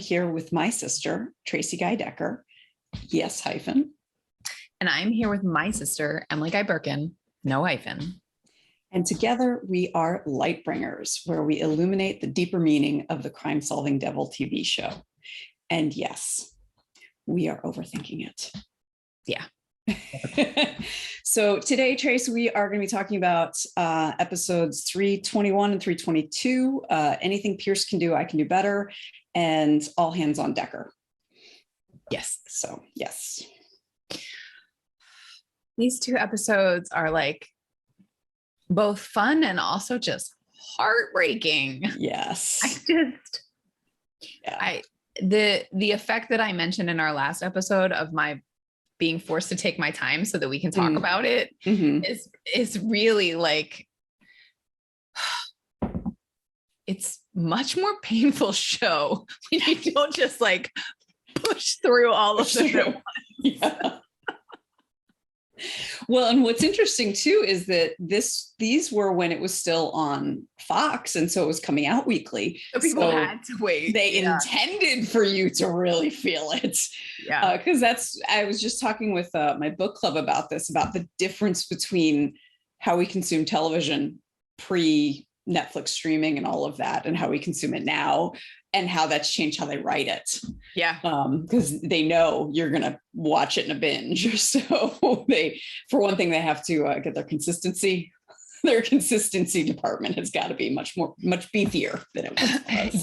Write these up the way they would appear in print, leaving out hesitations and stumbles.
here with my sister, Tracie Guy Decker. Yes, hyphen. And I'm here with my sister, Emily Guy Birkin, no hyphen. And together we are Lightbringers, where we illuminate the deeper meaning of the crime-solving devil TV show. And yes, we are overthinking it. Yeah. So today, Trace, we are going to be talking about episodes 321 and 322. Anything Pierce can do, I can do better. And all hands on Decker. Yes. So, yes. These two episodes are like both fun and also just heartbreaking. Yes. The effect that I mentioned in our last episode of my being forced to take my time so that we can talk about it is really like, it's much more painful show when you don't just like push through all of them. Yeah. Well, and what's interesting too is that these were when it was still on Fox, and so it was coming out weekly. So people had to wait. They intended for you to really feel it. Yeah. Because I was just talking with my book club about this, about the difference between how we consume television pre-Netflix streaming and all of that, and how we consume it now, and how that's changed how they write it. Yeah. Because they know you're going to watch it in a binge. So for one thing, they have to get their consistency. Their consistency department has got to be much beefier than it was.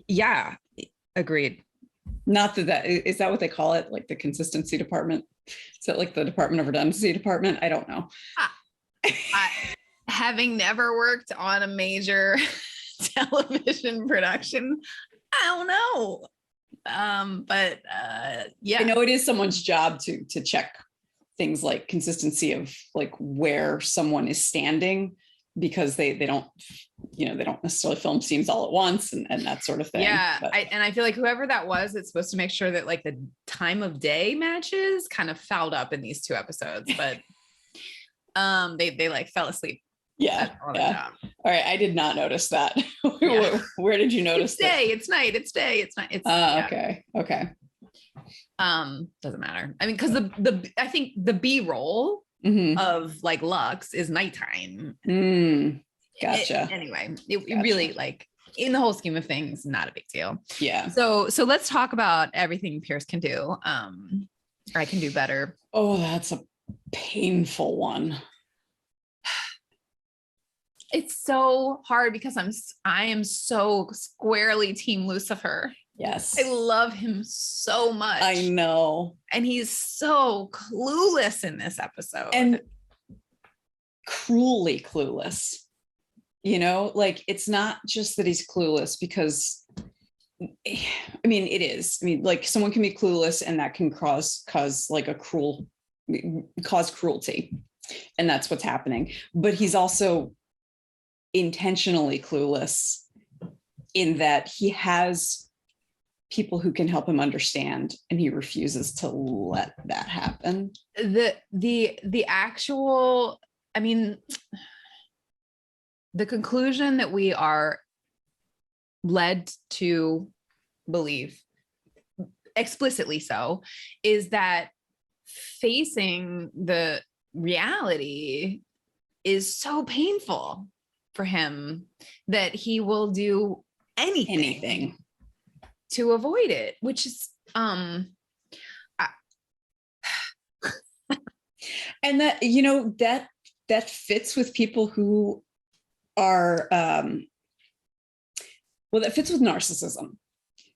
Yeah. Agreed. Not that is that what they call it? Like the consistency department? Is that like the Department of Redundancy department? I don't know. Having never worked on a major television production, I don't know. Yeah, I know it is someone's job to check things like consistency of like where someone is standing, because they don't necessarily film scenes all at once and that sort of thing. Yeah. I feel like whoever that was, it's supposed to make sure that like the time of day matches kind of fouled up in these two episodes, but they like fell asleep. Yeah. All right. I did not notice that. Where did you notice that? It's night. It's day. It's night. It's Okay. Doesn't matter. I mean, because I think the B-roll of like Lux is nighttime. Gotcha. It really, like, in the whole scheme of things, not a big deal. Yeah. So let's talk about everything Pierce can do. Or I can do better. Oh, that's a painful one. It's so hard because I am so squarely team Lucifer. Yes. I love him so much. I know. And he's so clueless in this episode. And cruelly clueless. You know, like, it's not just that he's clueless, because I mean, it is. I mean, like, someone can be clueless and that can cause like cause cruelty. And that's what's happening. But he's also intentionally clueless in that he has people who can help him understand, and he refuses to let that happen. The actual, I mean, the conclusion that we are led to believe, explicitly so, is that facing the reality is so painful for him that he will do anything to avoid it, which is and that, you know, that fits with people who are that fits with narcissism.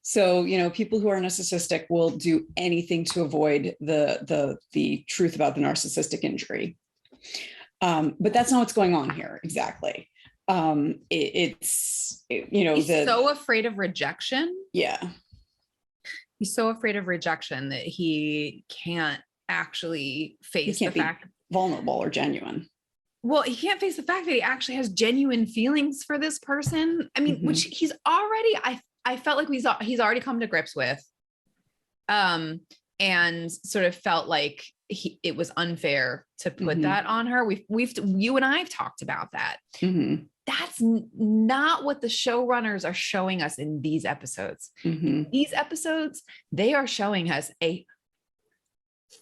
So, you know, people who are narcissistic will do anything to avoid the truth about the narcissistic injury. But that's not what's going on here exactly. He's so afraid of rejection. Yeah. He's so afraid of rejection that he can't actually face the fact vulnerable or genuine. Well, he can't face the fact that he actually has genuine feelings for this person. I mean, which he's already, I felt like he's already come to grips with. and sort of felt like it was unfair to put Mhm. that on her. You and I have talked about that. Mhm. That's not what the showrunners are showing us in these episodes. In Mhm. these episodes, they are showing us a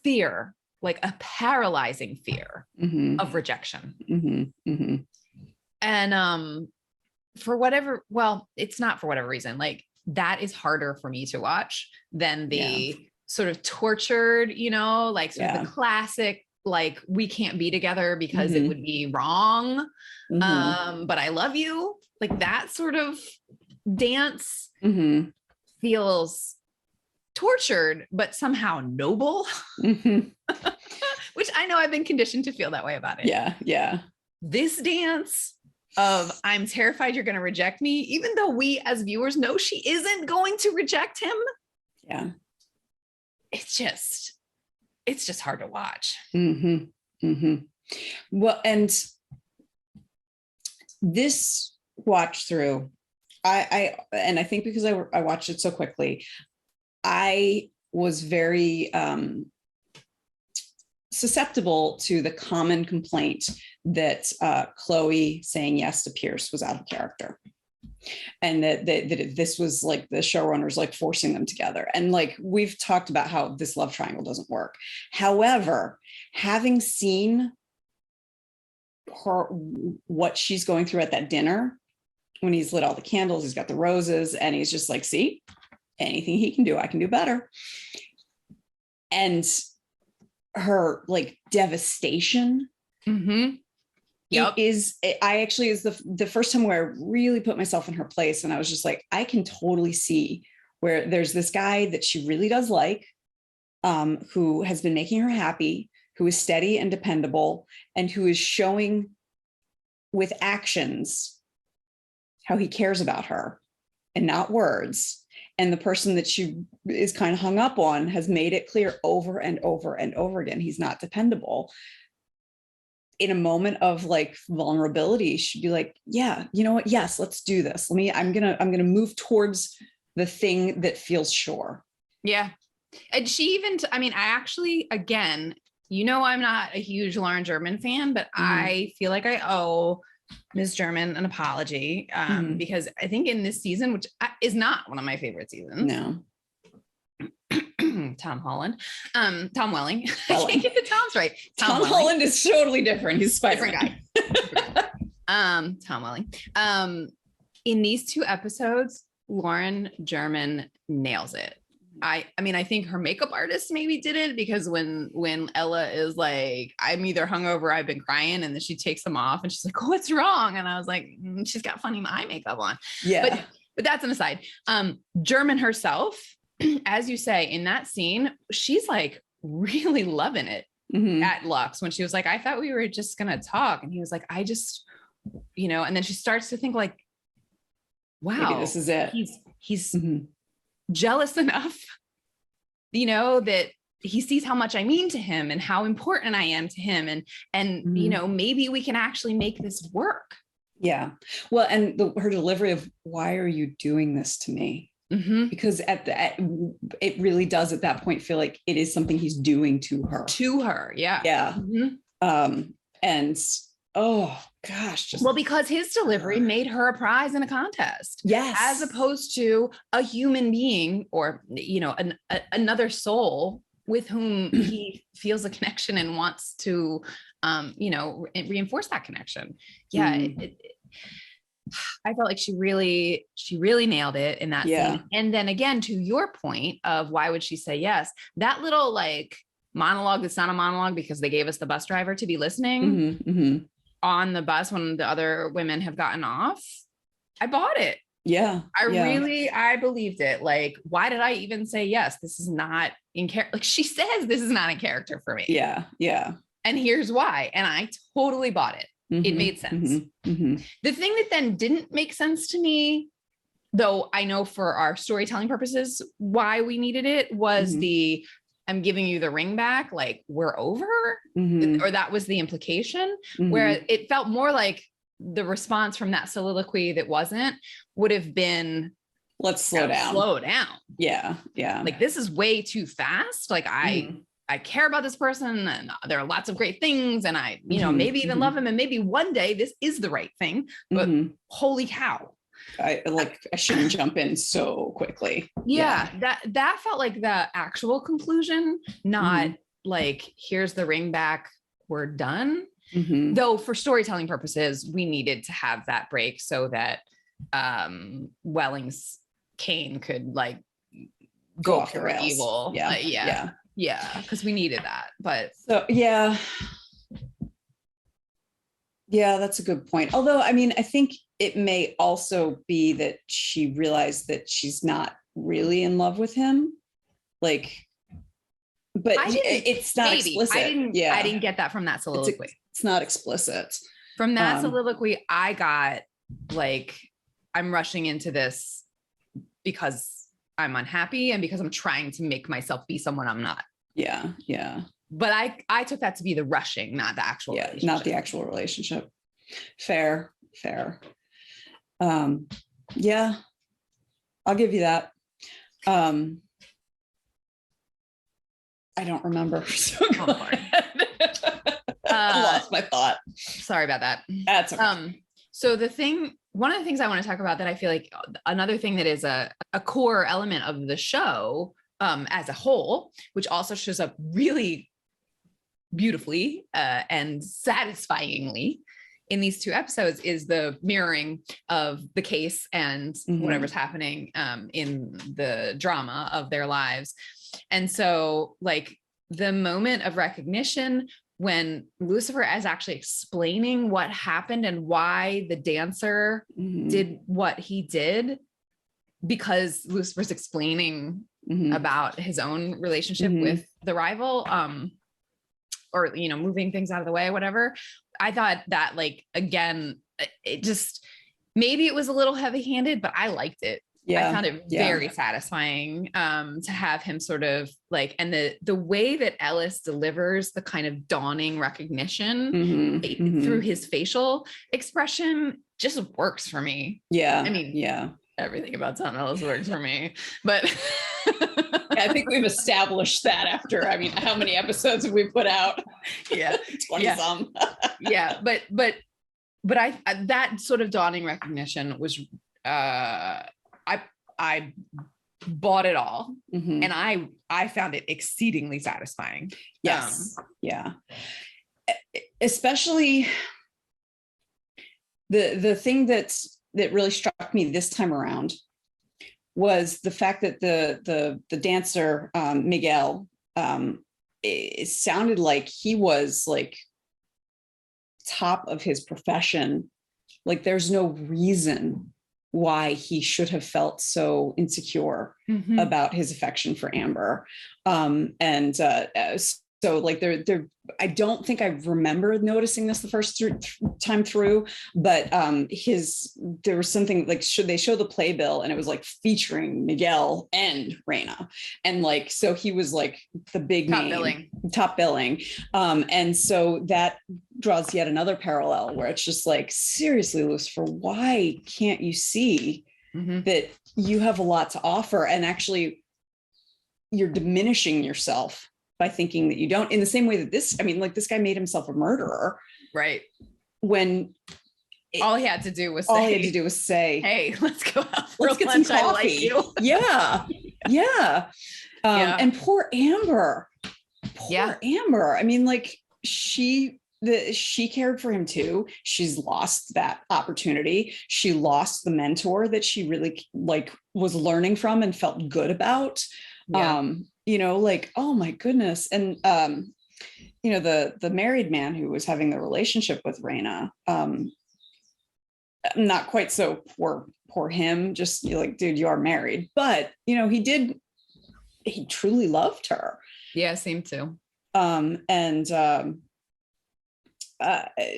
fear, like a paralyzing fear Mhm. of rejection. Mhm. Mhm. And for whatever, well, it's not for whatever reason, like that is harder for me to watch than the sort of tortured, like sort of the classic, like we can't be together because it would be wrong. But I love you. Like that sort of dance feels tortured, but somehow noble, which I know I've been conditioned to feel that way about it. Yeah. Yeah. This dance of I'm terrified you're going to reject me, even though we as viewers know she isn't going to reject him. Yeah. It's just hard to watch. Well, and this watch through, I think because I watched it so quickly, I was very susceptible to the common complaint that Chloe saying yes to Pierce was out of character. And that this was like the showrunners like forcing them together. And like we've talked about how this love triangle doesn't work. However, having seen her, what she's going through at that dinner, when he's lit all the candles, he's got the roses, and he's just like, see, anything he can do, I can do better. And her like devastation. Yep. I actually is the first time where I really put myself in her place. And I was just like, I can totally see where there's this guy that she really does like, who has been making her happy, who is steady and dependable, and who is showing with actions how he cares about her and not words. And the person that she is kind of hung up on has made it clear over and over and over again, he's not dependable. In a moment of like vulnerability, she'd be like, yeah, you know what? Yes, let's do this. I'm going to move towards the thing that feels sure. Yeah. And she even, I actually, again, I'm not a huge Lauren German fan, but I feel like I owe Ms. German an apology because I think in this season, which is not one of my favorite seasons. No. Tom Welling. I can't get the Toms right. Tom Holland is totally different. He's Spider-Man. Different guy. Tom Welling. In these two episodes, Lauren German nails it. I think her makeup artist maybe did it, because when Ella is like, I'm either hungover, I've been crying, and then she takes them off and she's like, oh, what's wrong? And I was like, she's got funny eye makeup on. Yeah. But that's an aside. German herself, as you say, in that scene, she's like really loving it at Lux when she was like, I thought we were just going to talk. And he was like, I just, and then she starts to think like, wow, maybe this is it. He's jealous enough, that he sees how much I mean to him and how important I am to him. And maybe we can actually make this work. Yeah. Well, and her delivery of, why are you doing this to me? Because it really does at that point feel like it is something he's doing to her. Yeah. Yeah. And oh gosh, because his delivery made her a prize in a contest. Yes. As opposed to a human being or, another soul with whom he feels a connection and wants to, reinforce that connection. Yeah. I felt like she really nailed it in that scene. And then again, to your point of why would she say yes, that little like monologue, that's not a monologue because they gave us the bus driver to be listening on the bus when the other women have gotten off. I bought it. Yeah. I believed it. Like, why did I even say yes? This is not in character. Like she says, this is not in character for me. Yeah. Yeah. And here's why. And I totally bought it. It made sense. The thing that then didn't make sense to me, though I know for our storytelling purposes why we needed it, was the I'm giving you the ring back, like we're over, or that was the implication, where it felt more like the response from that soliloquy that would have been, let's slow down. Slow down. Yeah. Like, this is way too fast. Like, I care about this person, and there are lots of great things, and I, maybe even love him, and maybe one day this is the right thing, but holy cow. I shouldn't jump in so quickly. Yeah. That felt like the actual conclusion, not like, here's the ring back, we're done. Though for storytelling purposes, we needed to have that break so that Welling's Kane could like go off pure evil. Yeah, because we needed that. But so yeah, that's a good point. Although, I mean, I think it may also be that she realized that she's not really in love with him. Like, but it's not explicit. I didn't get that from that soliloquy. It's not explicit. From that soliloquy, I got like, I'm rushing into this because I'm unhappy and because I'm trying to make myself be someone I'm not. Yeah. But I took that to be the rushing, not the actual relationship. Not the actual relationship. Fair. Yeah, I'll give you that. I don't remember. So I lost my thought. Sorry about that. That's okay. So one of the things I want to talk about that I feel like another thing that is a core element of the show as a whole, which also shows up really beautifully and satisfyingly in these two episodes, is the mirroring of the case and whatever's happening in the drama of their lives. And so like the moment of recognition when Lucifer is actually explaining what happened and why the dancer did what he did, because Lucifer's explaining about his own relationship with the rival, or, moving things out of the way, whatever. I thought that, like, again, it just, maybe it was a little heavy-handed, but I liked it. Yeah. I found it very satisfying to have him sort of like, and the way that Ellis delivers the kind of dawning recognition through his facial expression just works for me. Yeah. I mean, everything about Tom Ellis works for me, but I think we've established that after, I mean, how many episodes have we put out? 20 some. But I that sort of dawning recognition was, I bought it all, and I found it exceedingly satisfying. Yes. Especially the thing that really struck me this time around was the fact that the dancer, Miguel, it sounded like he was like top of his profession. Like there's no reason why he should have felt so insecure about his affection for Amber. So like I don't think I remember noticing this the first time through, but there was something like, should they show the playbill, and it was like featuring Miguel and Reina, and like, so he was like the big top billing. And so that draws yet another parallel where it's just like, seriously, Lucifer, why can't you see that you have a lot to offer, and actually you're diminishing yourself by thinking that you don't, in the same way that this guy made himself a murderer. Right. When all he had to do was say, hey, let's go out for let's get lunch. some coffee. I like you. Yeah. And poor Amber. Amber. I mean, like she cared for him too. She's lost that opportunity. She lost the mentor that she really like was learning from and felt good about. Like, oh my goodness. And, the married man who was having the relationship with Reina, not quite so poor him, just like, dude, you are married, but he truly loved her. Yeah. Seemed to.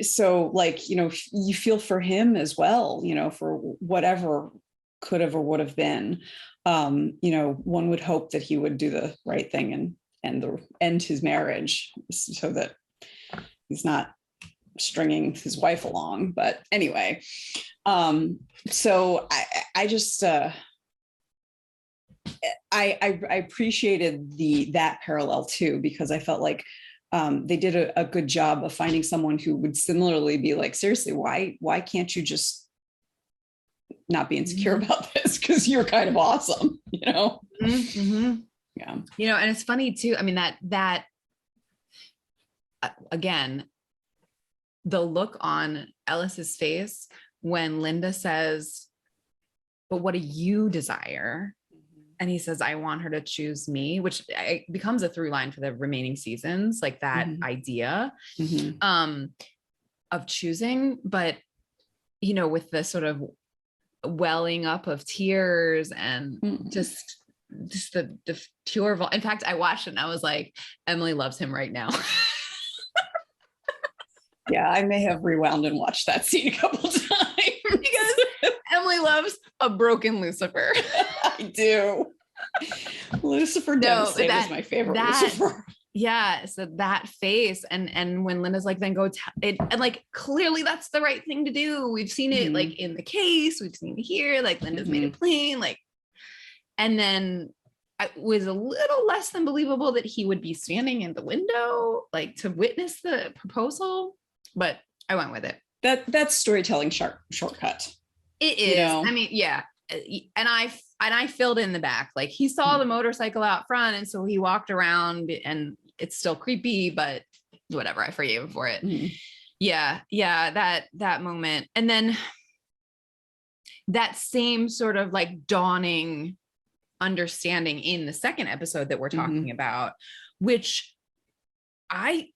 So like, you feel for him as well, for whatever could have or would have been. One would hope that he would do the right thing and end his marriage so that he's not stringing his wife along. But anyway, so I just, I appreciated that parallel too, because I felt like they did a good job of finding someone who would similarly be like, seriously, why can't you just not be insecure about this? Because you're kind of awesome, you know? Mm-hmm. Yeah. You know, and it's funny too. I mean, that again, the look on Ellis's face when Linda says, but what do you desire? And he says, I want her to choose me, which becomes a through line for the remaining seasons, like that idea of choosing. But, you know, with the sort of welling up of tears and just the pure, in fact, I watched it and I was like, Emily loves him right now. Yeah, I may have rewound and watched that scene a couple times. Because Emily loves a broken Lucifer. I do. Lucifer Devastated is my favorite Lucifer. Yeah, so that face, and when Linda's like, then go tell it, and like clearly that's the right thing to do. We've seen it like in the case, we've seen it here, like Linda's made it plain, like, and then it was a little less than believable that he would be standing in the window, like to witness the proposal, but I went with it. That's storytelling shortcut. It is. You know? I mean, yeah. And I filled in the back. Like he saw the motorcycle out front, and so he walked around, and it's still creepy, but whatever. I forgave him for it. Yeah, that moment, and then that same sort of like dawning understanding in the second episode that we're talking about, which I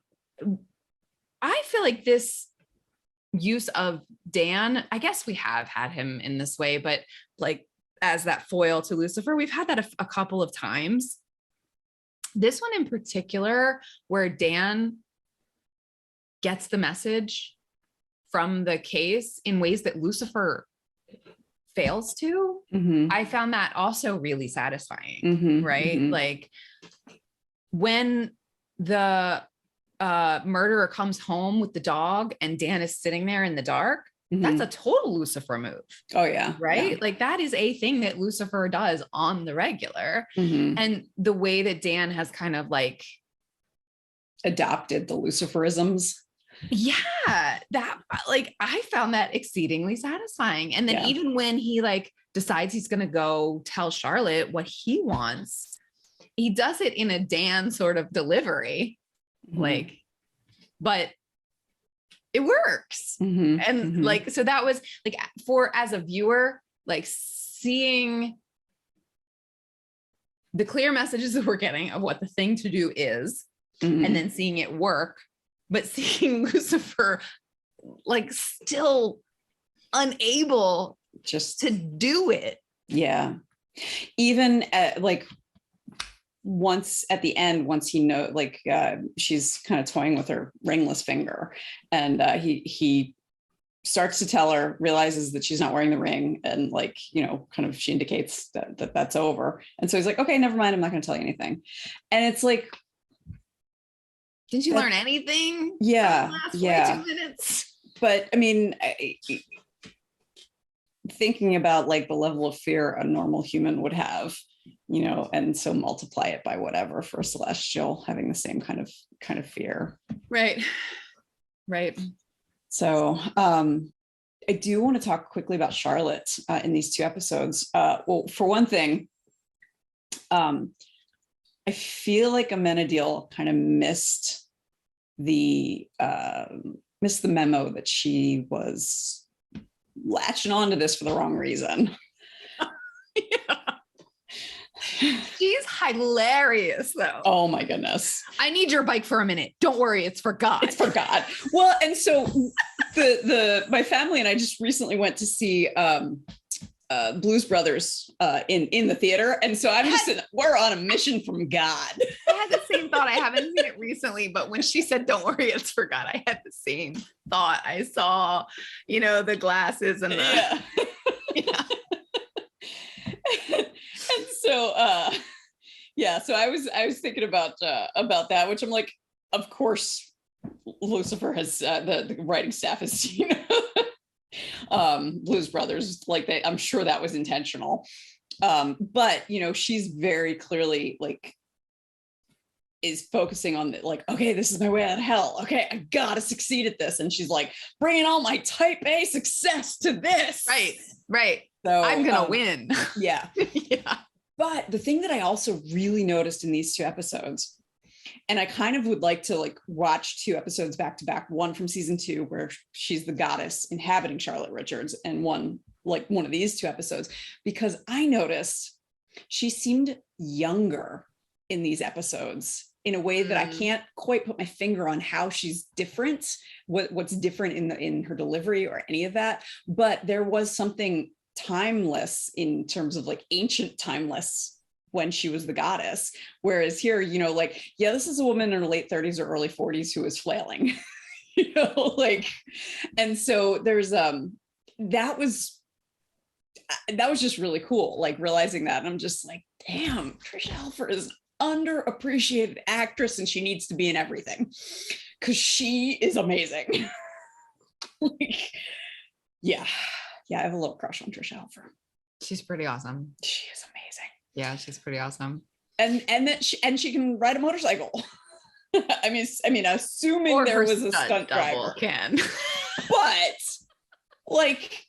feel like this use of Dan, I guess we have had him in this way, but like as that foil to Lucifer, we've had that a couple of times. This one in particular, where Dan gets the message from the case in ways that Lucifer fails to, I found that also really satisfying, right? Like when the murderer comes home with the dog and Dan is sitting there in the dark, that's a total Lucifer move. Oh yeah. Right. Yeah. Like that is a thing that Lucifer does on the regular. And the way that Dan has kind of like adopted the Luciferisms. Yeah. That like, I found that exceedingly satisfying. And then even when he like decides he's going to go tell Charlotte what he wants, he does it in a Dan sort of delivery. Like, but it works. And like, so that was like, for as a viewer, like seeing the clear messages that we're getting of what the thing to do is, and then seeing it work, but seeing Lucifer like still unable just to do it. Yeah. Even like once at the end, once he know, like she's kind of toying with her ringless finger, and he starts to tell her, realizes that she's not wearing the ring, and like, you know, kind of she indicates that that's over, and so he's like, okay, never mind, I'm not going to tell you anything. And it's like, didn't you learn anything? Yeah, yeah. 2 minutes. But I mean, thinking about like the level of fear a normal human would have, you know, and so multiply it by whatever for a celestial having the same kind of fear. Right. So I do want to talk quickly about Charlotte in these 2 episodes. Well, for one thing, I feel like Amenadiel kind of missed the memo that she was latching onto this for the wrong reason. She's hilarious though. Oh my goodness. I need your bike for a minute. Don't worry, it's for God. It's for God. Well, and so my family and I just recently went to see Blues Brothers in the theater, and so I'm just we're on a mission from God. I had the same thought. I haven't seen it recently, but when she said don't worry, it's for God, I had the same thought. I saw, you know, the glasses and the and so so I was thinking about that, which I'm like, of course Lucifer has the writing staff has seen Blues Brothers, like I'm sure that was intentional. But you know, she's very clearly like is focusing on the, like, okay, this is my way out of hell. Okay, I gotta succeed at this. And she's like, bringing all my type A success to this. Right. So I'm gonna win. Yeah. Yeah. But the thing that I also really noticed in these two episodes, and I kind of would like to like watch two episodes back to back, one from season 2 where she's the goddess inhabiting Charlotte Richards, and one of these two episodes, because I noticed she seemed younger in these episodes in a way that I can't quite put my finger on how she's different, what's different in her delivery or any of that. But there was something timeless in terms of like ancient timeless when she was the goddess. Whereas here, you know, like, yeah, this is a woman in her late 30s or early 40s who is flailing, you know, like, and so there's, that was just really cool, like realizing that. And I'm just like, damn, Tricia Helfer is underappreciated actress and she needs to be in everything because she is amazing. Like, yeah, I have a little crush on Tricia Helfer. She's pretty awesome. She is amazing. Yeah, she's pretty awesome. And that she can ride a motorcycle. I mean, assuming Or there her was a stunt driver can. But like,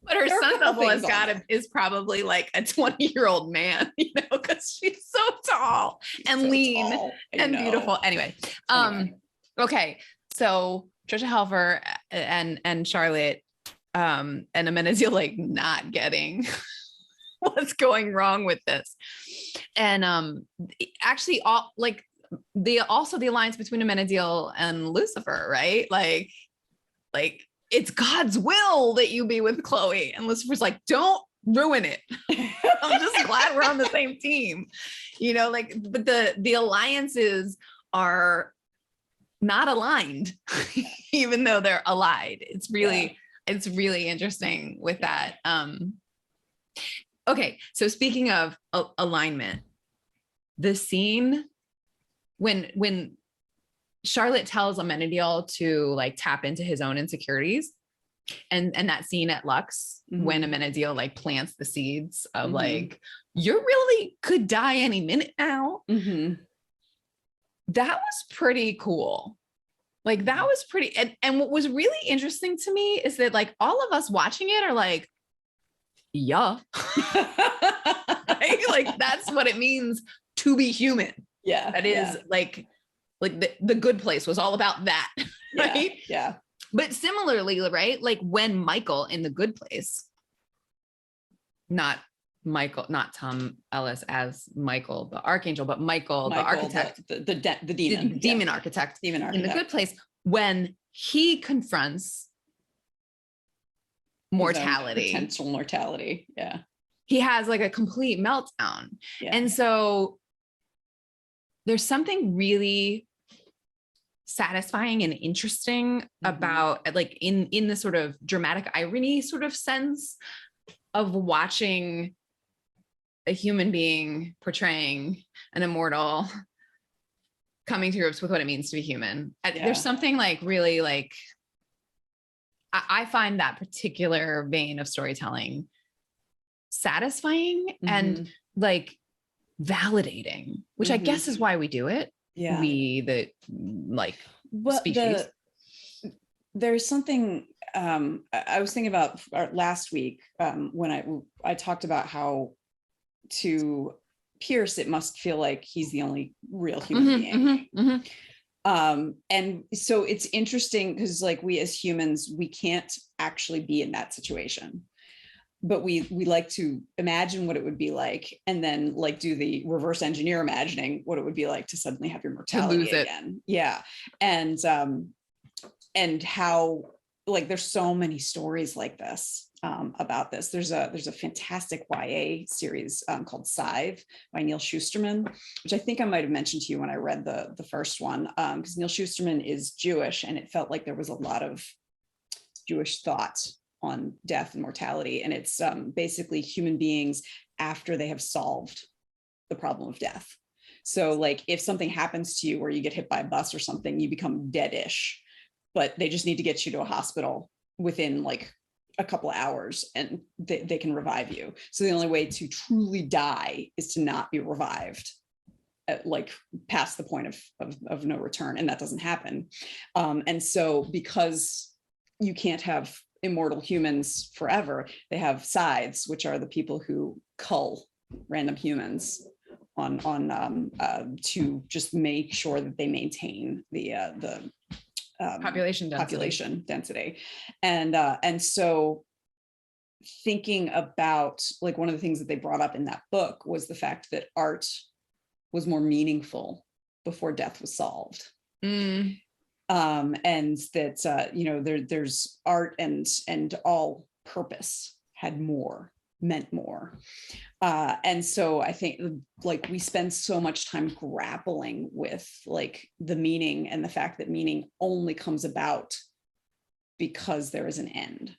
but her stunt double things is probably like a 20-year-old man, you know, because she's so tall and so lean tall, and beautiful. Anyway, okay, so Tricia Helfer and Charlotte and Amenaziel like not getting what's going wrong with this, and actually all like the alliance between Amenaziel and Lucifer, right? Like it's God's will that you be with Chloe, and Lucifer's like, don't ruin it. I'm just glad we're on the same team, you know, like, but the alliances are not aligned even though they're allied. It's really interesting with that. Okay, so speaking of alignment, the scene when Charlotte tells Amenadiel to like tap into his own insecurities, and that scene at Lux when Amenadiel like plants the seeds of like, you really could die any minute now. That was pretty cool. Like that was pretty, and what was really interesting to me is that like all of us watching it are like, yeah, right? Like that's what it means to be human. Yeah, that is like the Good Place was all about that, right? Yeah. But similarly, right? Like when Michael in The Good Place, not Tom Ellis as Michael the Archangel, but Michael the architect, the demon, demon architect in The Good Place, when he confronts mortality, potential mortality, he has like a complete meltdown. And so there's something really satisfying and interesting about like in the sort of dramatic irony sort of sense of watching a human being portraying an immortal coming to grips with what it means to be human. There's something like really like, I find that particular vein of storytelling satisfying and like validating, which I guess is why we do it. We the like species. There's something I was thinking about last week when I talked about how to Pierce, it must feel like he's the only real human being. And so it's interesting because like we as humans, we can't actually be in that situation, but we like to imagine what it would be like, and then like do the reverse engineer imagining what it would be like to suddenly have your mortality again. And how like there's so many stories like this about this. There's a fantastic YA series called Scythe by Neil Shusterman, which I think I might have mentioned to you when I read the first one, because Neil Shusterman is Jewish, and it felt like there was a lot of Jewish thought on death and mortality. And it's basically human beings after they have solved the problem of death. So like if something happens to you or you get hit by a bus or something, you become dead-ish, but they just need to get you to a hospital within like a couple of hours and they can revive you. So the only way to truly die is to not be revived at, like, past the point of no return. And that doesn't happen. And so because you can't have immortal humans forever, they have sides, which are the people who cull random humans on to just make sure that they maintain the population density. And so thinking about, like, one of the things that they brought up in that book was the fact that art was more meaningful before death was solved. And that there's art and all purpose meant more. And so I think, like, we spend so much time grappling with, like, the meaning and the fact that meaning only comes about because there is an end.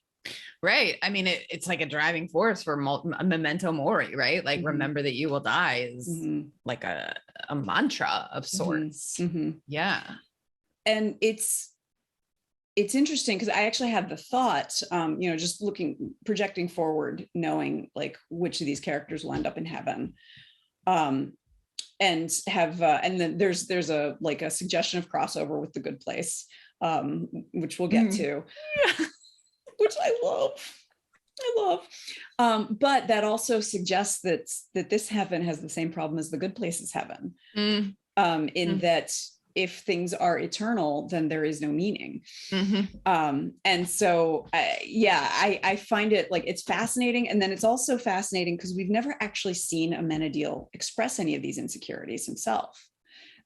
Right. I mean, it's like a driving force for a memento mori, right? Like, remember that you will die is like a mantra of sorts. Yeah. And it's interesting because I actually had the thought, just projecting forward, knowing, like, which of these characters will end up in heaven, and then there's a suggestion of crossover with The Good Place, which we'll get to, which I love. But that also suggests that this heaven has the same problem as The Good Place's heaven, in that if things are eternal, then there is no meaning. And so, I find it, like, it's fascinating. And then it's also fascinating because we've never actually seen Amenadiel express any of these insecurities himself.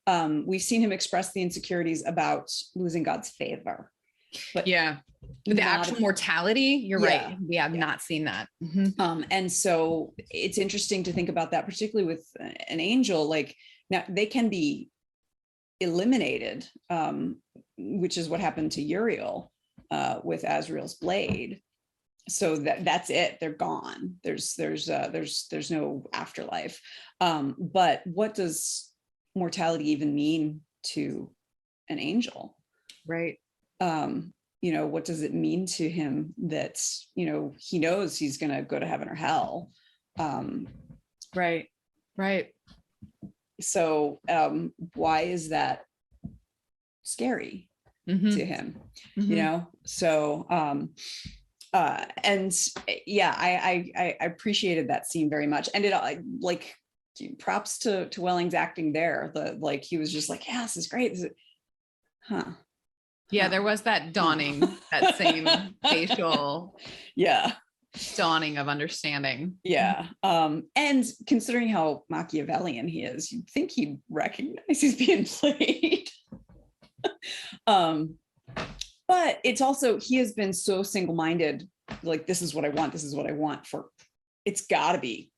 We've seen him express the insecurities about losing God's favor. But the actual mortality, you're right. We have not seen that. And so it's interesting to think about that, particularly with an angel. Like, now they can be eliminated, which is what happened to Uriel with Azrael's blade. So that's it. They're gone. There's no afterlife. But what does mortality even mean to an angel? Right. What does it mean to him that, he knows he's going to go to heaven or hell? Right. So why is that scary to him? So and I appreciated that scene very much. And it, like, props to Welling's acting there. He was just like, yeah, this is great. There was that dawning, that same facial dawning of understanding. And considering how Machiavellian he is, you'd think he'd recognize he's being played. But it's also, he has been so single-minded, like, this is what I want for, it's got to be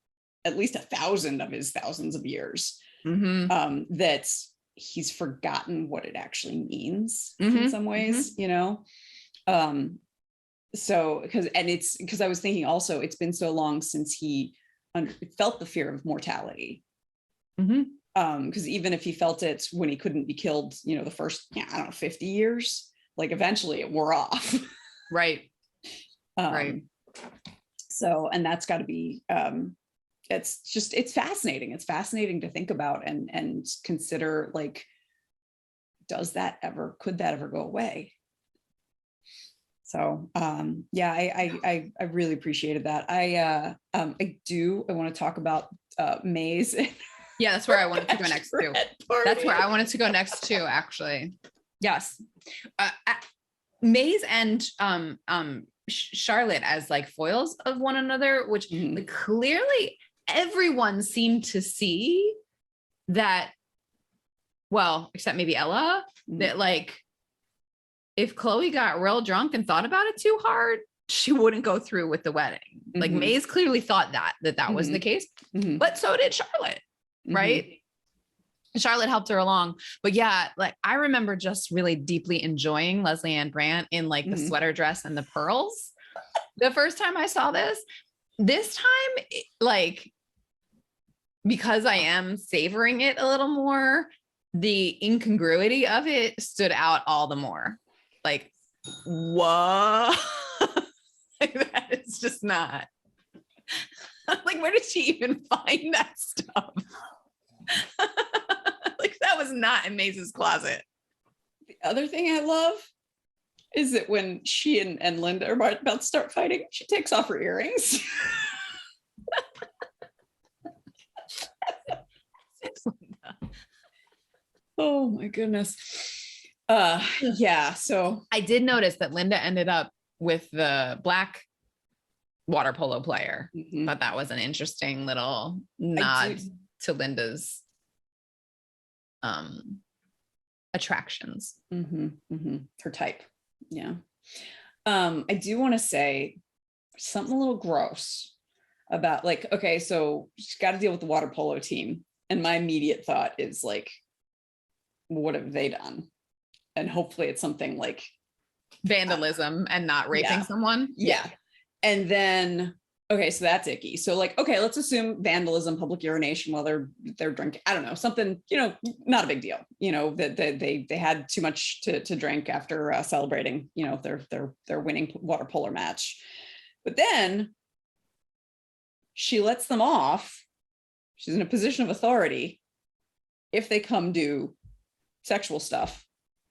at least 1,000 of his thousands of years, that he's forgotten what it actually means in some ways, so because I was thinking also, it's been so long since he felt the fear of mortality, because even if he felt it when he couldn't be killed, the first 50 years, like, eventually it wore off. Right. So, and that's got to be it's fascinating to think about and consider, like, could that ever go away? So I really appreciated that. I want to talk about Maze. Yeah, that's where I wanted to go next too. That's where I wanted to go next too, actually. Yes. Maze and Charlotte as, like, foils of one another, which like, clearly everyone seemed to see that, well, except maybe Ella, that, like, if Chloe got real drunk and thought about it too hard, she wouldn't go through with the wedding. Like, Maze clearly thought that was the case, but so did Charlotte, right? Charlotte helped her along. But like, I remember just really deeply enjoying Leslie Ann Brandt in, like, the sweater dress and the pearls. The first time I saw this time, like, because I am savoring it a little more, the incongruity of it stood out all the more. Like, whoa. Like that is just not. Like, where did she even find that stuff? Like, that was not in Maze's closet. The other thing I love is that when she and Linda are about to start fighting, she takes off her earrings. Oh my goodness. Yeah, so I did notice that Linda ended up with the black water polo player. mhm. But that was an interesting little nod to Linda's attractions. Her type. Yeah. I do want to say something a little gross about, like, okay, so she's got to deal with the water polo team. And my immediate thought is like, what have they done? And hopefully it's something like Vandalism and not raping someone. Yeah. And then, okay, so that's icky. So like, okay, let's assume vandalism, public urination while they're drinking. I don't know, something, not a big deal. That they had too much to drink after celebrating, their winning water polo match. But then she lets them off. She's in a position of authority if they come do sexual stuff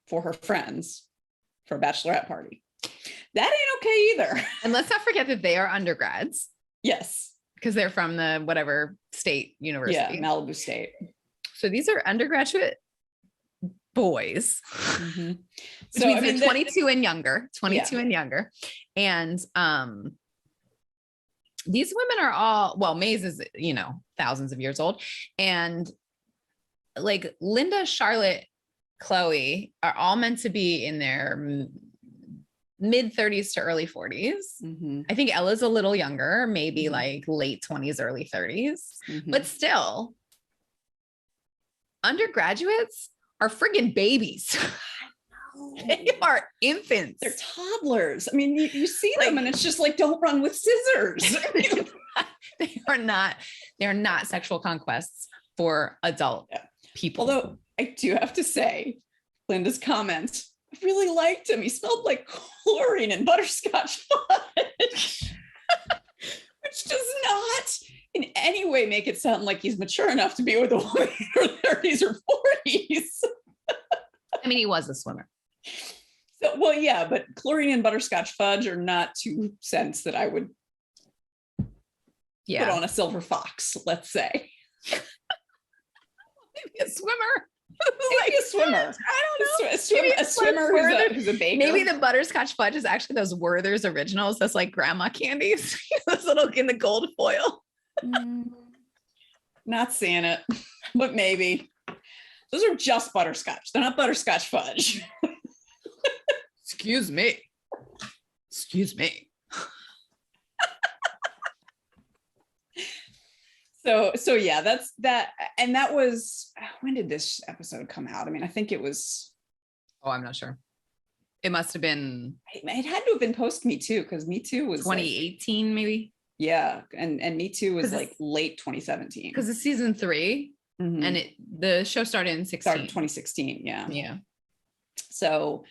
for her friends for a bachelorette party. That ain't okay either. And let's not forget that they are undergrads. Yes. Because they're from the whatever state university. Yeah, Malibu State. So these are undergraduate boys. Mm-hmm. Which So means they're 22 and younger. 22 Yeah. and younger. And these women are all, well, Maze is, thousands of years old. And like Linda, Charlotte, Chloe are all meant to be in their mid 30s to early 40s. Mm-hmm. I think Ella's a little younger, maybe like late 20s, early 30s. Mm-hmm. But still, undergraduates are friggin' babies. They are infants. They're toddlers. I mean, you see Like- them and it's just like, don't run with scissors. They're not sexual conquests for adult people. Although I do have to say, Linda's comment, I really liked him. He smelled like chlorine and butterscotch fudge, which does not in any way make it sound like he's mature enough to be with a woman in her 30s or 40s. I mean, he was a swimmer. So, well, yeah, but chlorine and butterscotch fudge are not two scents that I would put on a silver fox, let's say. Maybe a swimmer. Maybe a swimmer. I don't know. A swimmer who's a baker. Maybe the butterscotch fudge is actually those Werther's originals. That's like grandma candies. Those little in the gold foil. Not seeing it, but maybe. Those are just butterscotch. They're not butterscotch fudge. Excuse me. So yeah, that's that. And that was, when did this episode come out? I mean, I think it was. Oh, I'm not sure. It must have been. It had to have been post Me Too, because Me Too was 2018, like, maybe. Yeah, and Me Too was like late 2017. Because it's season 3, and the show started in 16. Started 2016. Yeah. Yeah. So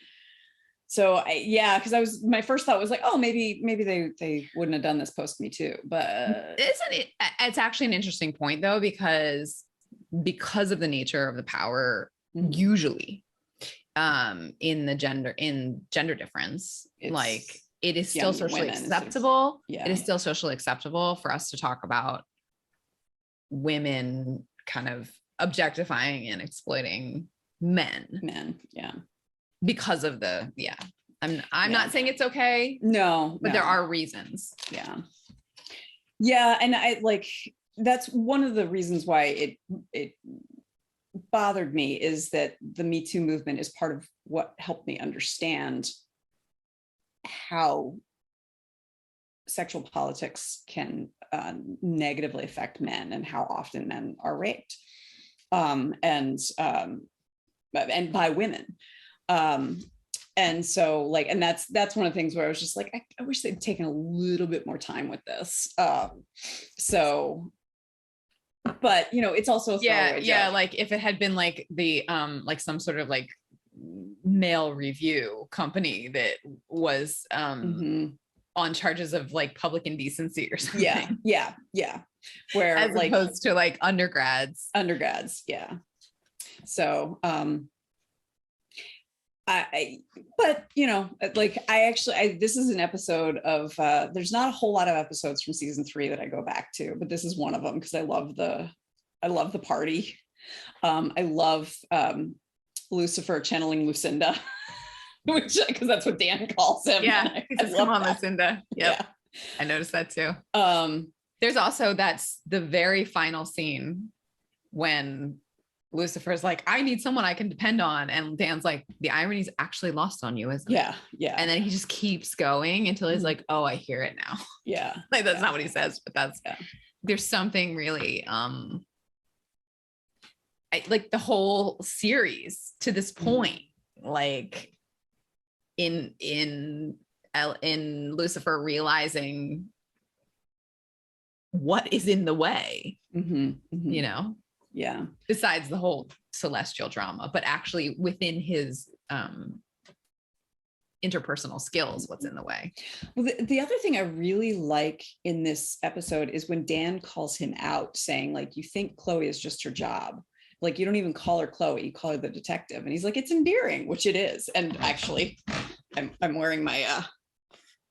because my first thought was like, oh, maybe they wouldn't have done this post Me Too, but isn't it? It's actually an interesting point though, because of the nature of the power, usually, in gender difference, like it is still socially acceptable. Yeah, it is still socially acceptable for us to talk about women kind of objectifying and exploiting men. Yeah. Because of I'm not saying it's okay. No, but there are reasons. Yeah. And I like, that's one of the reasons why it bothered me, is that the Me Too movement is part of what helped me understand how sexual politics can negatively affect men and how often men are raped, and by women. And so like, and that's one of the things where I was just like, I wish they'd taken a little bit more time with this. But it's also a throwaway joke. Like if it had been like the like some sort of like male review company that was on charges of like public indecency or something. Yeah. Where As like opposed to like undergrads. Yeah. So, but you know, like this is an episode of, there's not a whole lot of episodes from season 3 that I go back to, but this is one of them because I love the party. I love Lucifer channeling Lucinda, which because that's what Dan calls him. Yeah, I love come on, that. Lucinda. Yep. Yeah. I noticed that too. There's also, that's the very final scene when Lucifer's like, I need someone I can depend on. And Dan's like, the irony's actually lost on you, isn't it? Yeah. And then he just keeps going until he's like, oh, I hear it now. Yeah. Like, that's not what he says, but there's something really, like the whole series to this point, like in Lucifer realizing what is in the way, you know? Yeah. Besides the whole celestial drama, but actually within his interpersonal skills, what's in the way. Well, the other thing I really like in this episode is when Dan calls him out saying like, you think Chloe is just her job. Like, you don't even call her Chloe, you call her the detective. And he's like, it's endearing, which it is. And actually I'm wearing my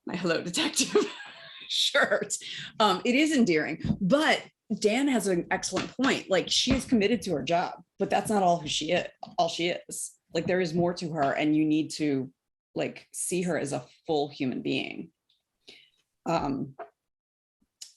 my Hello Detective shirt. It is endearing, but Dan has an excellent point. Like, she is committed to her job, but that's not all she is. Like, there is more to her, and you need to like see her as a full human being.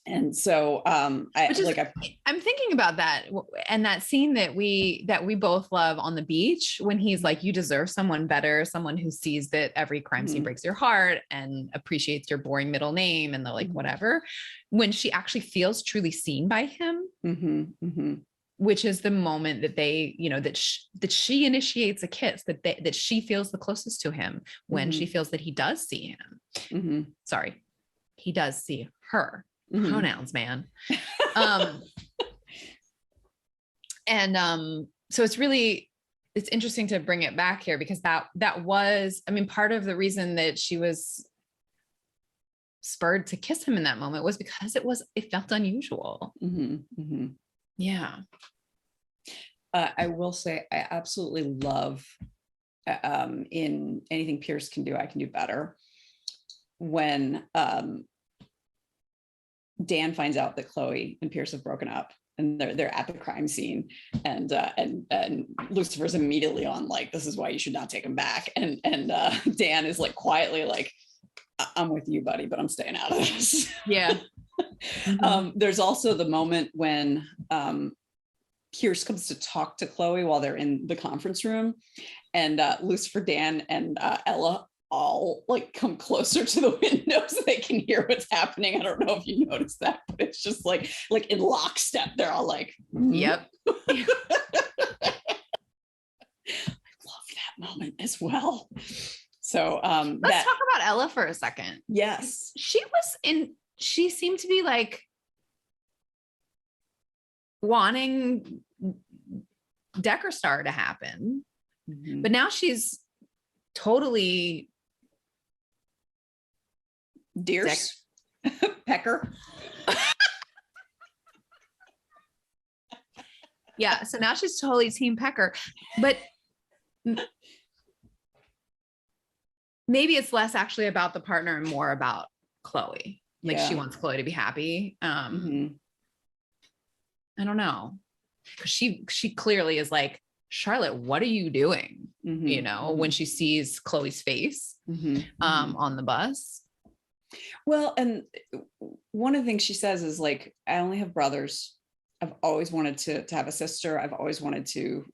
And so I'm thinking about that, and that scene that we both love on the beach when he's like, you deserve someone better, someone who sees that every crime scene breaks your heart and appreciates your boring middle name and the like whatever, when she actually feels truly seen by him, which is the moment that they, you know, that she initiates a kiss, that she feels the closest to him when she feels that he does see him. Sorry, he does see her. Pronouns, man. So it's interesting to bring it back here, because that was, I mean, part of the reason that she was spurred to kiss him in that moment was because it felt unusual. Yeah. I will say I absolutely love in Anything Pierce Can Do, I Can Do Better, when Dan finds out that Chloe and Pierce have broken up, and they're at the crime scene, and Lucifer's immediately on like, this is why you should not take him back, and Dan is like quietly like, I'm with you, buddy, but I'm staying out of this. Yeah. There's also the moment when Pierce comes to talk to Chloe while they're in the conference room, and Lucifer, Dan, and Ella all like come closer to the window so they can hear what's happening. I don't know if you noticed that, but it's just like in lockstep. They're all like, yep. I love that moment as well. So let's talk about Ella for a second. Yes. She seemed to be like wanting Decker Star to happen, but now she's totally Deers Pecker. Yeah, so now she's totally Team Pecker, but maybe it's less actually about the partner and more about Chloe. Like, she wants Chloe to be happy. I don't know, because she clearly is like, Charlotte, what are you doing? You know, when she sees Chloe's face on the bus. Well, and one of the things she says is like, I only have brothers. I've always wanted to have a sister. I've always wanted to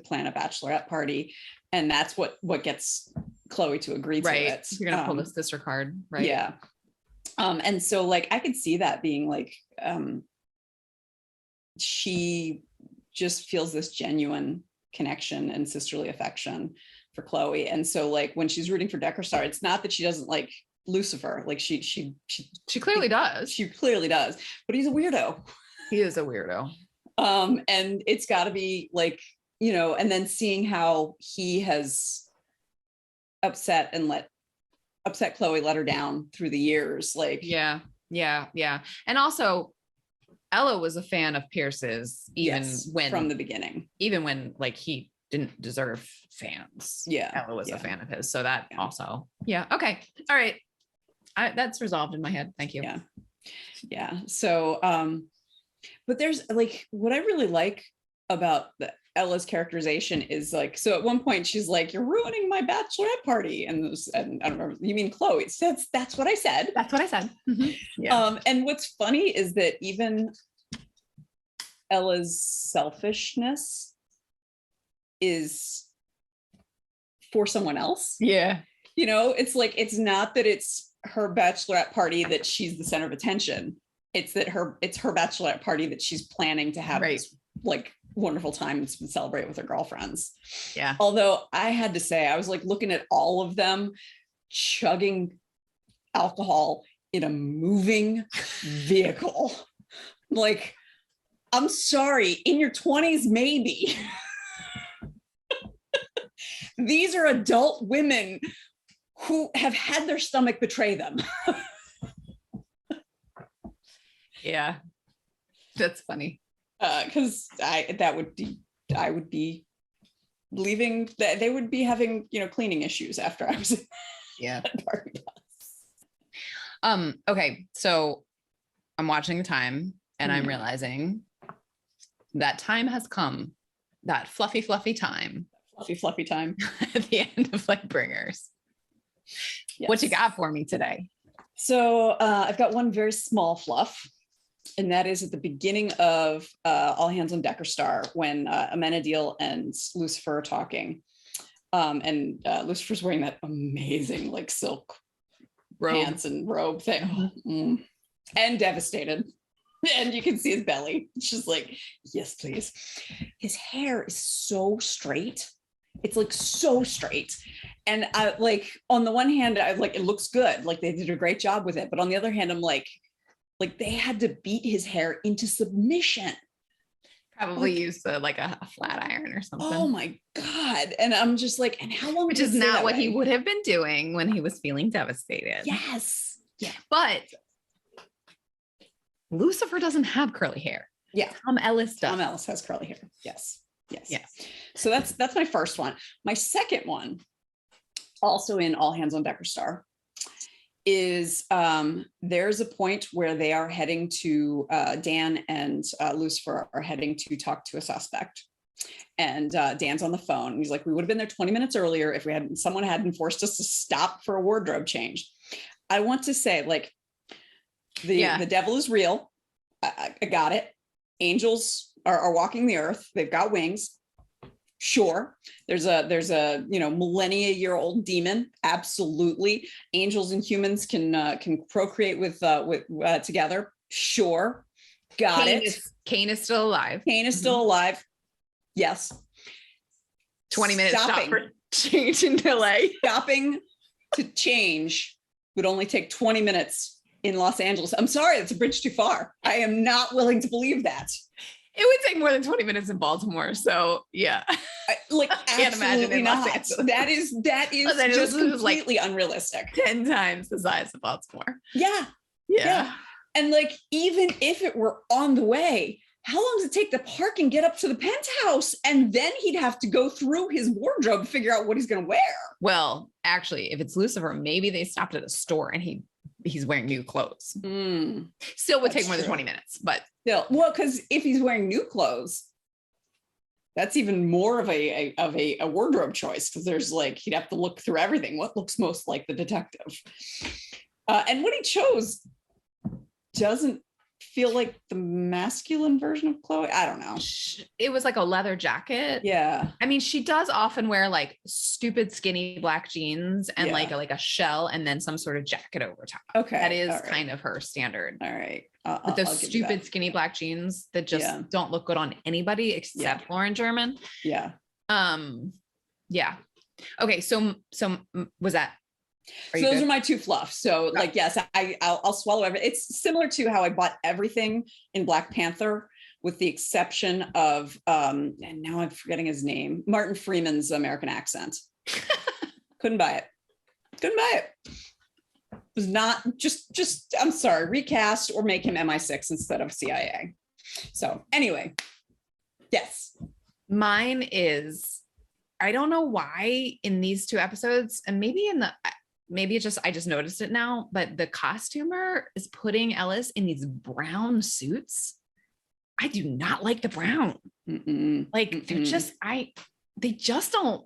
plan a bachelorette party, and that's what gets Chloe to agree to it. You're gonna pull the sister card, right? Yeah. And so like I could see that being like, she just feels this genuine connection and sisterly affection for Chloe, and so like when she's rooting for Decker Star, it's not that she doesn't like Lucifer. Like she clearly does. She clearly does, but he's a weirdo. He is a weirdo. And it's got to be like, you know, and then seeing how he has upset and let upset Chloe, let her down through the years. Like, yeah. And also Ella was a fan of Pierce's from the beginning, even when like he didn't deserve fans. Yeah. Ella was a fan of his. So that also, okay. All right. That's resolved in my head. Thank you. Yeah. So, but there's like, what I really like about Ella's characterization is like, so at one point she's like, "You're ruining my bachelorette party," and I don't know, you mean Chloe? That's what I said. That's what I said. Mm-hmm. Yeah. And what's funny is that even Ella's selfishness is for someone else. Yeah. You know, it's like, it's not that it's her bachelorette party that she's the center of attention. It's that it's her bachelorette party that she's planning to have this like wonderful time and celebrate with her girlfriends. Yeah. Although I had to say, I was like looking at all of them chugging alcohol in a moving vehicle. Like, I'm sorry, in your 20s, maybe. These are adult women who have had their stomach betray them. Yeah, that's funny. Because I would be leaving. They would be having, you know, cleaning issues after I was in that party bus. Okay, so I'm watching the time and I'm realizing that time has come. That fluffy time. Fluffy time at the end of Lightbringers. Yes. What you got for me today? So I've got one very small fluff, and that is at the beginning of All Hands on Decker Star, when Amenadiel and Lucifer are talking, and Lucifer's wearing that amazing like silk pants and robe thing, and devastated. And you can see his belly. It's just like, yes, please. His hair is so straight. It's like so straight. And I like, on the one hand, I like, it looks good. Like they did a great job with it. But on the other hand, I'm like they had to beat his hair into submission. Probably used like a flat iron or something. Oh my God. And I'm just like, and how long? Which is not what he would have been doing when he was feeling devastated. Yes. Yeah. But Lucifer doesn't have curly hair. Yeah. Tom Ellis does. Tom Ellis has curly hair. Yes. So that's my first one. My second one, also in All Hands on Decker Star, is there's a point where they are heading to Dan and Lucifer are heading to talk to a suspect. And Dan's on the phone. And he's like, "We would have been there 20 minutes earlier if someone hadn't forced us to stop for a wardrobe change." I want to say, like, the devil is real. I got it. Angels are walking the earth. They've got wings. Sure. There's a millennia-year-old demon. Absolutely. Angels and humans can procreate with together. Sure. Got it. Cain is still alive. Cain is still alive. Yes. 20 minutes stop for change in delay. Stopping to change would only take 20 minutes in Los Angeles. I'm sorry, that's a bridge too far. I am not willing to believe that. It would take more than 20 minutes in Baltimore. So yeah. I can't imagine in Los Angeles. That is just completely like unrealistic. 10 times the size of Baltimore. Yeah. And like, even if it were on the way, how long does it take to park and get up to the penthouse? And then he'd have to go through his wardrobe to figure out what he's going to wear. Well, actually, if it's Lucifer, maybe they stopped at a store and he's wearing new clothes. Still would take more than 20 minutes, but still, well, because if he's wearing new clothes, that's even more of a wardrobe choice, because there's like, he'd have to look through everything. What looks most like the detective? And what he chose doesn't feel like the masculine version of Chloe. I don't know. It was like a leather jacket. Yeah. I mean, she does often wear like stupid skinny black jeans and like a shell and then some sort of jacket over top. Okay. That is kind of her standard. All right. With those stupid skinny black jeans that just don't look good on anybody except Lauren German. Yeah. Yeah. Okay. So was that? So those are my two fluffs. So like, yes, I'll swallow everything. It's similar to how I bought everything in Black Panther, with the exception of, and now I'm forgetting his name, Martin Freeman's American accent. Couldn't buy it. was not just I'm sorry, recast or make him MI6 instead of CIA. So anyway, yes. Mine is, I don't know why in these two episodes, and maybe it's just I just noticed it now, but the costumer is putting Ellis in these brown suits. I do not like the brown. Like they're just they just don't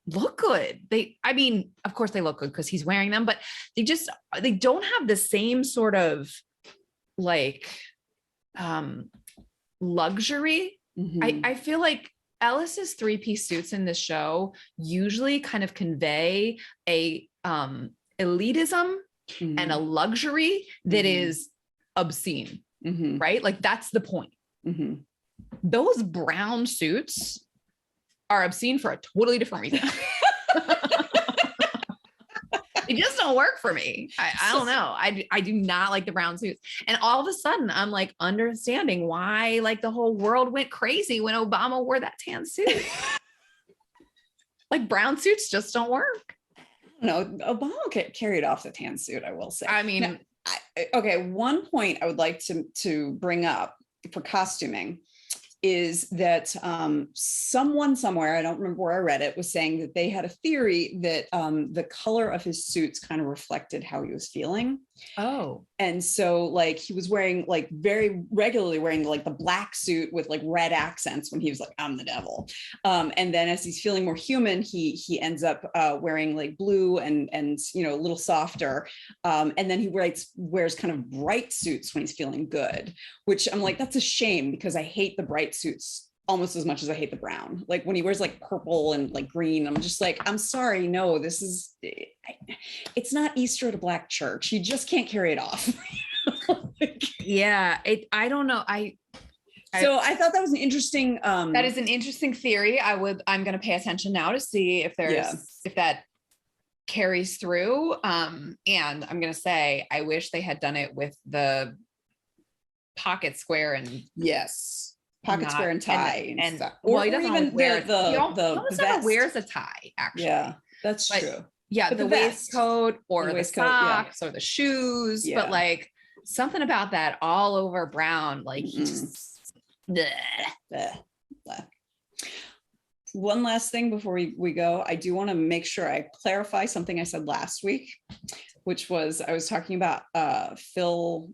look good. I mean, of course they look good because he's wearing them, but they don't have the same sort of like luxury. I feel like Ellis's three-piece suits in this show usually kind of convey a elitism and a luxury that is obscene, right? Like that's the point. Those brown suits are obscene for a totally different reason. They just don't work for me. I don't know. I do not like the brown suits. And all of a sudden I'm like understanding why like the whole world went crazy when Obama wore that tan suit. Like brown suits just don't work. No, Obama carried off the tan suit, I will say. I mean, now, okay, one point I would like to bring up for costuming is that someone somewhere, I don't remember where I read it, was saying that they had a theory that the color of his suits kind of reflected how he was feeling. Oh. And so like he was wearing like very regularly wearing like the black suit with like red accents when he was like, I'm the devil. And then as he's feeling more human, he ends up wearing like blue and you know, a little softer. And then he wears kind of bright suits when he's feeling good, which I'm like, that's a shame because I hate the bright suits almost as much as I hate the brown. Like when he wears like purple and like green, I'm just like, I'm sorry, no, this is, it's not Easter at a black church. You just can't carry it off. Yeah, I don't know. So I thought that was an interesting. That is an interesting theory. I'm going to pay attention now to see if if that carries through. And I'm going to say, I wish they had done it with the pocket square and pocket square and tie and stuff. Well, he doesn't even wear the almost never wears a tie, actually. Yeah, that's true. Yeah, but the waistcoat or the socks or the shoes, Yeah. but like something about that all over brown, like he just One last thing before we go, I do want to make sure I clarify something I said last week, which was I was talking about Phil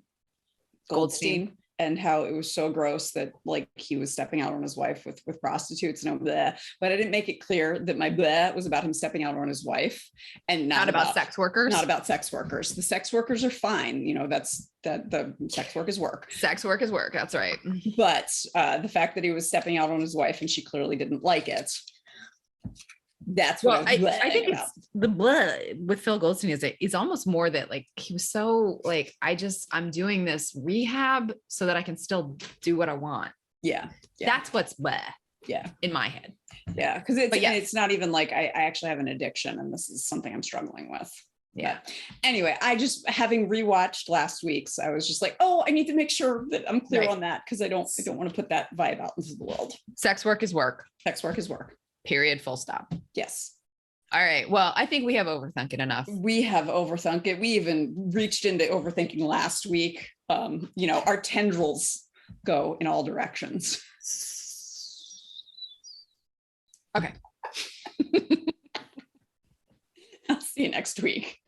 Goldstein and how it was so gross that like he was stepping out on his wife with prostitutes and bleh. But I didn't make it clear that my bleh was about him stepping out on his wife and not about sex workers. Not about sex workers. The sex workers are fine. You know, the sex work is work. Sex work is work. That's right. But the fact that he was stepping out on his wife and she clearly didn't like it. That's what I think about. It's the blood with Phil Goldstein is almost more that like he was so like I'm doing this rehab so that I can still do what I want. Yeah. That's what's bleh. Yeah, in my head. Yeah, because it's not even like I actually have an addiction and this is something I'm struggling with. Yeah. But anyway, I just having rewatched last week's, I was just like, oh, I need to make sure that I'm clear on that because I don't want to put that vibe out into the world. Sex work is work. Sex work is work. Period. Full stop. Yes. All right. Well, I think we have overthunk it enough. We have overthunk it. We even reached into overthinking last week. You know, our tendrils go in all directions. Okay. I'll see you next week.